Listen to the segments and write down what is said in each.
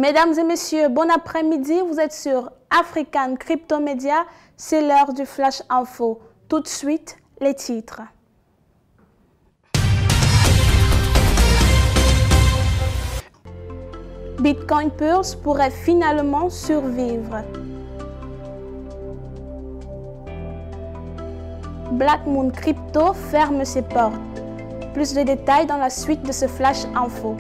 Mesdames et messieurs, bon après-midi, vous êtes sur African Crypto Media, c'est l'heure du Flash Info. Tout de suite, les titres. Bitcoin Pulse pourrait finalement survivre. Black Moon Crypto ferme ses portes. Plus de détails dans la suite de ce Flash Info.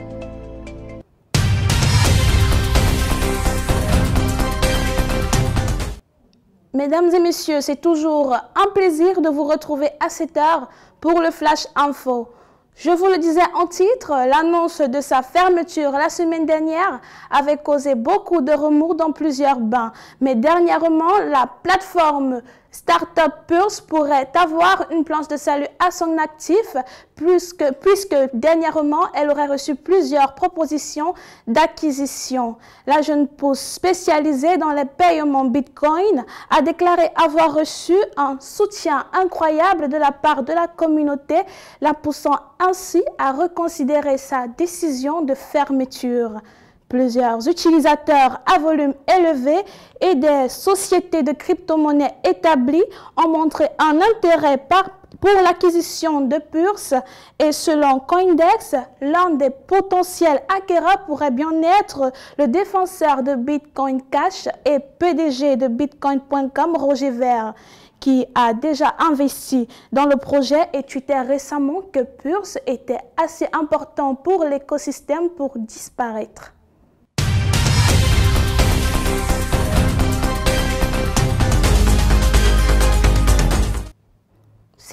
Mesdames et messieurs, c'est toujours un plaisir de vous retrouver à cette heure pour le Flash Info. Je vous le disais en titre, l'annonce de sa fermeture la semaine dernière avait causé beaucoup de remous dans plusieurs bains. Mais dernièrement, la plateforme Startup Pulse pourrait avoir une planche de salut à son actif puisque dernièrement, elle aurait reçu plusieurs propositions d'acquisition. La jeune pousse spécialisée dans les paiements Bitcoin a déclaré avoir reçu un soutien incroyable de la part de la communauté, la poussant ainsi à reconsidérer sa décision de fermeture. Plusieurs utilisateurs à volume élevé et des sociétés de crypto-monnaies établies ont montré un intérêt pour l'acquisition de Pulse et selon Coindex, l'un des potentiels acquéreurs pourrait bien être le défenseur de Bitcoin Cash et PDG de Bitcoin.com, Roger Ver, qui a déjà investi dans le projet et tweeté récemment que Pulse était assez important pour l'écosystème pour disparaître.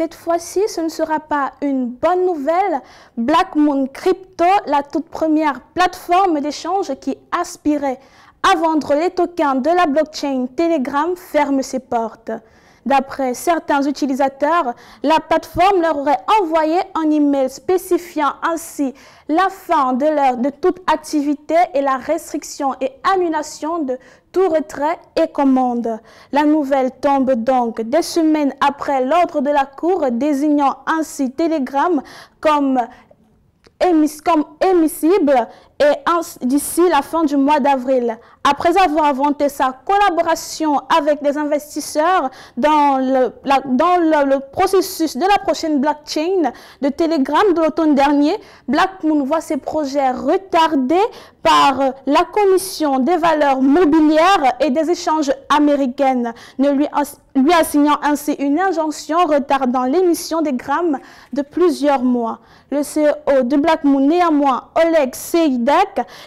Cette fois-ci, ce ne sera pas une bonne nouvelle. Black Moon Crypto, la toute première plateforme d'échange qui aspirait à vendre les tokens de la blockchain Telegram, ferme ses portes. D'après certains utilisateurs, la plateforme leur aurait envoyé un email spécifiant ainsi la fin de toute activité et la restriction et annulation de tout retrait et commande. La nouvelle tombe donc des semaines après l'ordre de la Cour désignant ainsi Telegram comme émissible et d'ici la fin du mois d'avril. Après avoir vanté sa collaboration avec des investisseurs dans le processus de la prochaine blockchain de Telegram de l'automne dernier, Black Moon voit ses projets retardés par la Commission des valeurs mobilières et des échanges américaines, lui assignant ainsi une injonction retardant l'émission des grammes de plusieurs mois. Le CEO de Black Moon, néanmoins, Oleg Seidek,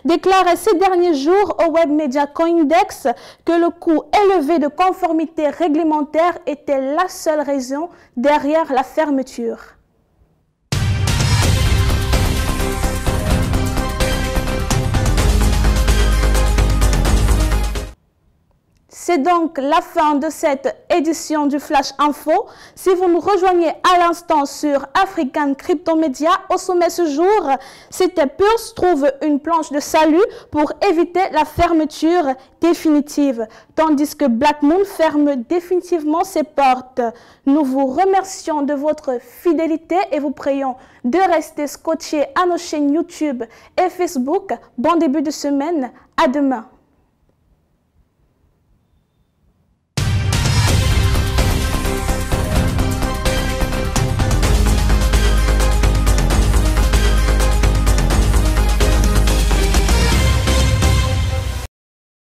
déclarait ces derniers jours au web média Coindex que le coût élevé de conformité réglementaire était la seule raison derrière la fermeture. C'est donc la fin de cette édition du Flash Info. Si vous nous rejoignez à l'instant sur African Crypto Media, au sommet ce jour, c'était Pulse trouve une planche de salut pour éviter la fermeture définitive, tandis que Black Moon ferme définitivement ses portes. Nous vous remercions de votre fidélité et vous prions de rester scotchés à nos chaînes YouTube et Facebook. Bon début de semaine, à demain.